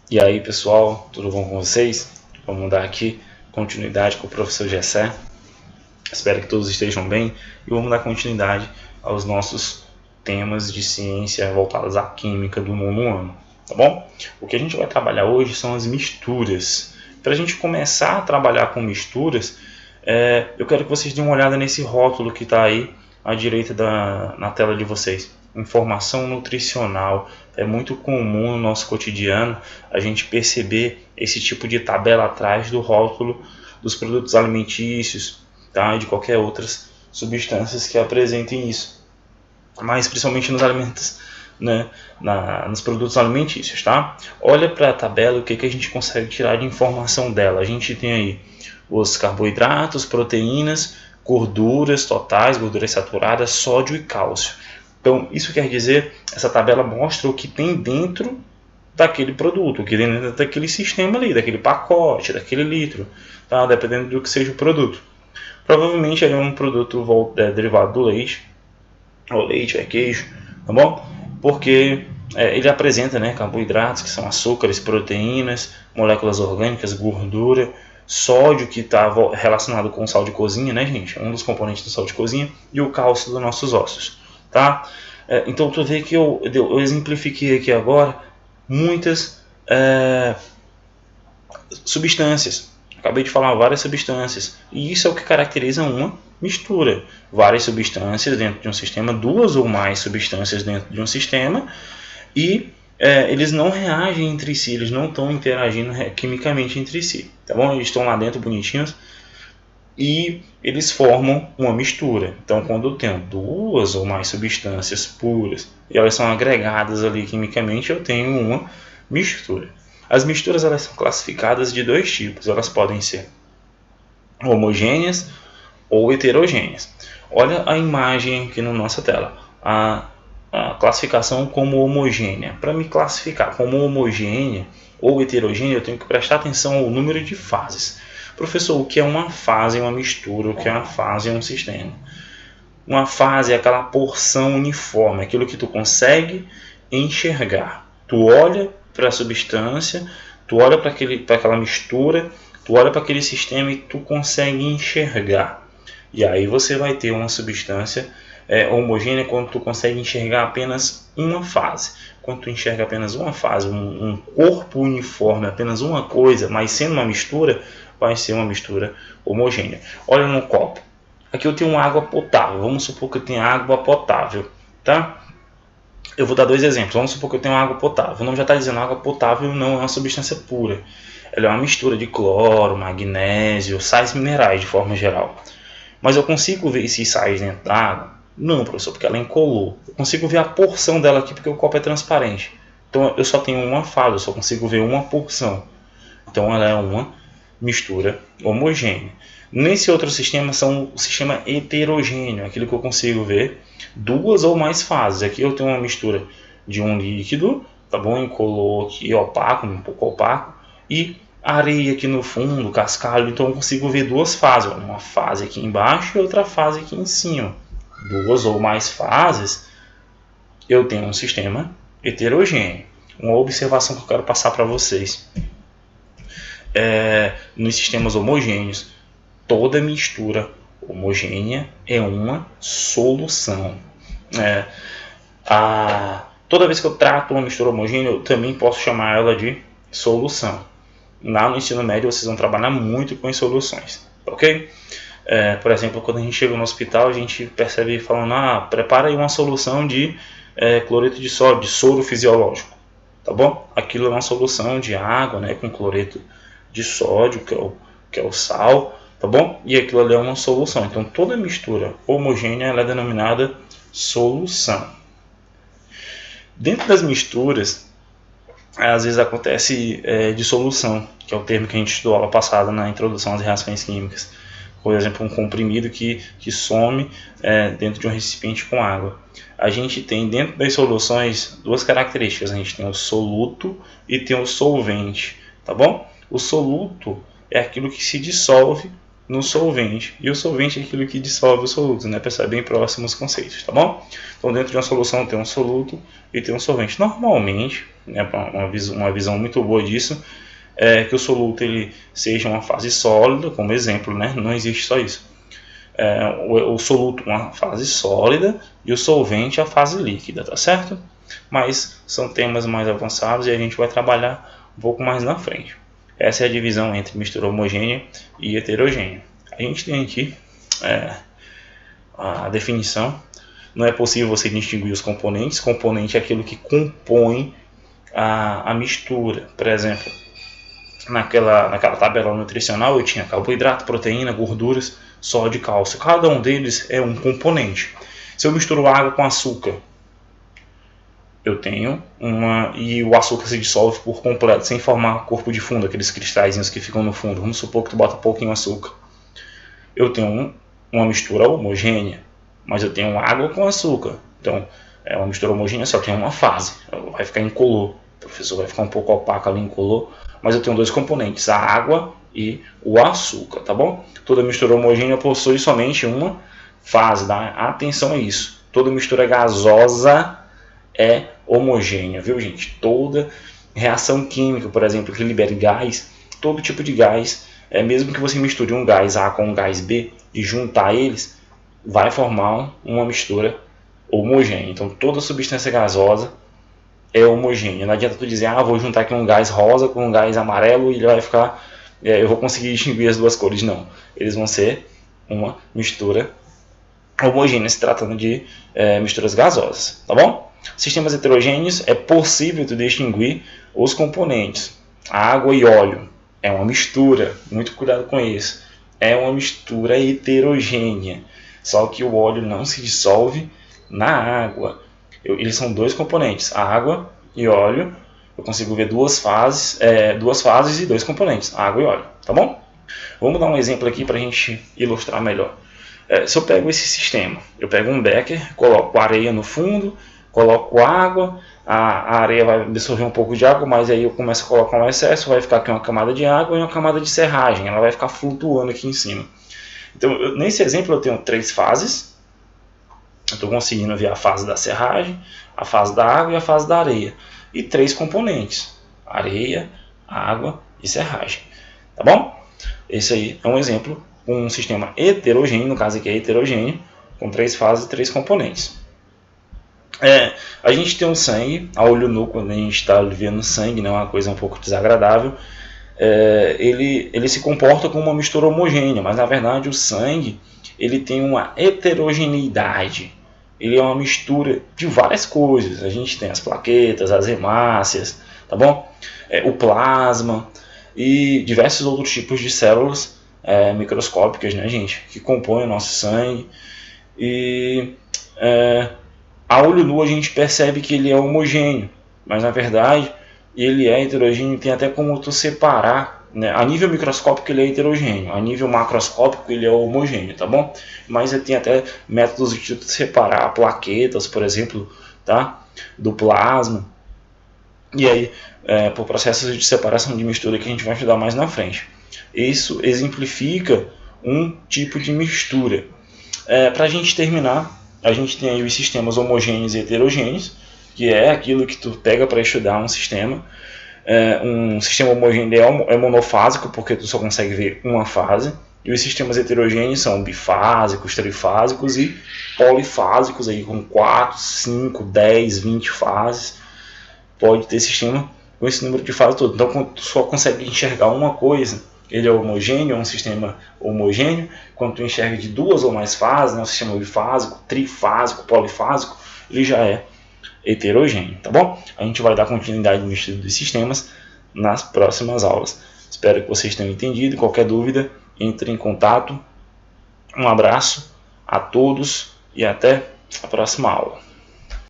E aí pessoal, tudo bom com vocês? Vamos dar aqui continuidade com o professor Gessé. Espero que todos estejam bem e vamos dar continuidade aos nossos temas de ciência voltados à química do nono ano, tá bom? O que a gente vai trabalhar hoje são as misturas. Para a gente começar a trabalhar com misturas, eu quero que vocês dêem uma olhada nesse rótulo que está aí à direita na tela de vocês. Informação nutricional. É muito comum no nosso cotidiano a gente perceber esse tipo de tabela atrás do rótulo dos produtos alimentícios, tá? De qualquer outras substâncias que apresentem isso, mas principalmente nos alimentos, né? Nos produtos alimentícios, tá? Olha para a tabela, o que a gente consegue tirar de informação dela. A gente tem aí os carboidratos, proteínas, gorduras totais, gorduras saturadas, sódio e cálcio. Então, isso quer dizer, essa tabela mostra o que tem dentro daquele produto, o que tem dentro daquele sistema ali, daquele pacote, daquele litro, tá? Dependendo do que seja o produto. Provavelmente é um produto derivado do leite, ou leite, queijo, tá bom? Porque ele apresenta, né, carboidratos, que são açúcares, proteínas, moléculas orgânicas, gordura, sódio, que está relacionado com o sal de cozinha, né, gente? É um dos componentes do sal de cozinha, e o cálcio dos nossos ossos, tá? Então, tu vê que eu exemplifiquei aqui agora muitas substâncias. Acabei de falar várias substâncias. E isso é o que caracteriza uma mistura. Várias substâncias dentro de um sistema, duas ou mais substâncias dentro de um sistema, e eles não reagem entre si, eles não estão interagindo quimicamente entre si. Tá bom? Eles estão lá dentro bonitinhos e eles formam uma mistura. Então, quando eu tenho duas ou mais substâncias puras e elas são agregadas ali quimicamente, eu tenho uma mistura. As misturas elas são classificadas de dois tipos. Elas podem ser homogêneas ou heterogêneas. Olha a imagem aqui na nossa tela. A classificação como homogênea. Para me classificar como homogênea ou heterogênea, eu tenho que prestar atenção ao número de fases. Professor, o que é uma fase em uma mistura? O que é uma fase em um sistema? Uma fase é aquela porção uniforme, aquilo que tu consegue enxergar. Tu olha para a substância, tu olha para aquela mistura, tu olha para aquele sistema e tu consegue enxergar. E aí você vai ter uma substância homogênea quando tu consegue enxergar apenas uma fase. Quando tu enxerga apenas uma fase, um corpo uniforme, apenas uma coisa, mas sendo uma mistura, vai ser uma mistura homogênea. Olha no copo. Aqui eu tenho uma água potável. Vamos supor que eu tenha água potável, tá? Eu vou dar dois exemplos. Vamos supor que eu tenho água potável. O nome já está dizendo, água potável não é uma substância pura. Ela é uma mistura de cloro, magnésio, sais minerais de forma geral. Mas eu consigo ver esses sais dentro da água? Não, professor, porque ela é incolor. Eu consigo ver a porção dela aqui porque o copo é transparente. Então eu só tenho uma fase, eu só consigo ver uma porção. Então ela é uma mistura homogênea. Nesse outro sistema são o sistema heterogêneo, aquilo que eu consigo ver duas ou mais fases. Aqui eu tenho uma mistura de um líquido, tá bom? Incolor aqui opaco, um pouco opaco, e areia aqui no fundo, cascalho. Então eu consigo ver duas fases, uma fase aqui embaixo e outra fase aqui em cima. Duas ou mais fases, eu tenho um sistema heterogêneo. Uma observação que eu quero passar para vocês. Nos sistemas homogêneos, toda mistura homogênea é uma solução. Toda vez que eu trato uma mistura homogênea, eu também posso chamar ela de solução. Lá no ensino médio, vocês vão trabalhar muito com as soluções, ok? Por exemplo, quando a gente chega no hospital, a gente percebe falando, prepara aí uma solução de cloreto de sódio, de soro fisiológico, tá bom? Aquilo é uma solução de água, né, com cloreto de sódio, que é o sal, tá bom? E aquilo ali é uma solução. Então, toda mistura homogênea ela é denominada solução. Dentro das misturas, às vezes acontece dissolução, que é o termo que a gente estudou aula passada na introdução às reações químicas. Por exemplo, um comprimido que some dentro de um recipiente com água. A gente tem dentro das soluções duas características. A gente tem o soluto e tem o solvente, tá bom? O soluto é aquilo que se dissolve no solvente. E o solvente é aquilo que dissolve o soluto, né? Para bem próximos conceitos, tá bom? Então, dentro de uma solução tem um soluto e tem um solvente. Normalmente, né, uma visão muito boa disso é que o soluto ele seja uma fase sólida, como exemplo, né? Não existe só isso. O soluto uma fase sólida e o solvente a fase líquida, tá certo? Mas são temas mais avançados e a gente vai trabalhar um pouco mais na frente. Essa é a divisão entre mistura homogênea e heterogênea. A gente tem aqui a definição. Não é possível você distinguir os componentes. Componente é aquilo que compõe a mistura. Por exemplo, naquela tabela nutricional eu tinha carboidrato, proteína, gorduras, sódio e cálcio. Cada um deles é um componente. Se eu misturo água com açúcar, eu tenho e o açúcar se dissolve por completo, sem formar corpo de fundo, aqueles cristalzinhos que ficam no fundo. Vamos supor que tu bota pouquinho açúcar. Eu tenho uma mistura homogênea, mas eu tenho água com açúcar. Então, é uma mistura homogênea, só tem uma fase. Vai ficar incolor. O professor vai ficar um pouco opaco ali, incolor. Mas eu tenho dois componentes, a água e o açúcar, tá bom? Toda mistura homogênea possui somente uma fase, tá? Atenção a isso. Toda mistura gasosa é homogênea, viu, gente? Toda reação química, por exemplo, que libere gás, todo tipo de gás, mesmo que você misture um gás A com um gás B e juntar eles, vai formar uma mistura homogênea. Então, toda substância gasosa é homogênea. Não adianta tu dizer, vou juntar aqui um gás rosa com um gás amarelo e ele vai ficar, eu vou conseguir distinguir as duas cores. Não, eles vão ser uma mistura homogênea, se tratando de misturas gasosas, tá bom? Sistemas heterogêneos, é possível tu distinguir os componentes. Água e óleo é uma mistura, muito cuidado com isso. É uma mistura heterogênea, só que o óleo não se dissolve na água. Eles são dois componentes, água e óleo. Eu consigo ver duas fases e dois componentes, água e óleo, tá bom? Vamos dar um exemplo aqui para a gente ilustrar melhor. Se eu pego esse sistema, eu pego um becker, coloco areia no fundo, coloco água, a areia vai absorver um pouco de água, mas aí eu começo a colocar um excesso, vai ficar aqui uma camada de água e uma camada de serragem, ela vai ficar flutuando aqui em cima. Então, nesse exemplo eu tenho três fases, eu estou conseguindo ver a fase da serragem, a fase da água e a fase da areia. E três componentes, areia, água e serragem. Tá bom? Esse aí é um exemplo, um sistema heterogêneo, no caso aqui é heterogêneo, com três fases e três componentes. A gente tem um sangue, a olho nu, quando a gente está vendo sangue, né, uma coisa um pouco desagradável, ele se comporta como uma mistura homogênea, mas na verdade o sangue ele tem uma heterogeneidade, ele é uma mistura de várias coisas. A gente tem as plaquetas, as hemácias, tá bom? O plasma e diversos outros tipos de células microscópicas, né, gente, que compõem o nosso sangue. E a olho nu a gente percebe que ele é homogêneo, mas na verdade ele é heterogêneo, tem até como tu separar, né? A nível microscópico ele é heterogêneo, a nível macroscópico ele é homogêneo, tá bom? Mas tem até métodos de tu separar plaquetas, por exemplo, tá? Do plasma, e aí por processos de separação de mistura que a gente vai estudar mais na frente. Isso exemplifica um tipo de mistura. Para a gente terminar, a gente tem aí os sistemas homogêneos e heterogêneos, que é aquilo que tu pega para estudar um sistema. Um sistema homogêneo é monofásico, porque tu só consegue ver uma fase. E os sistemas heterogêneos são bifásicos, trifásicos e polifásicos, aí com 4, 5, 10, 20 fases. Pode ter sistema com esse número de fases todo. Então, quando tu só consegue enxergar uma coisa, ele é homogêneo, é um sistema homogêneo. Quando tu enxerga de duas ou mais fases, né, um sistema bifásico, trifásico, polifásico, ele já é heterogêneo, tá bom? A gente vai dar continuidade no estudo dos sistemas nas próximas aulas. Espero que vocês tenham entendido. Qualquer dúvida, entre em contato. Um abraço a todos e até a próxima aula.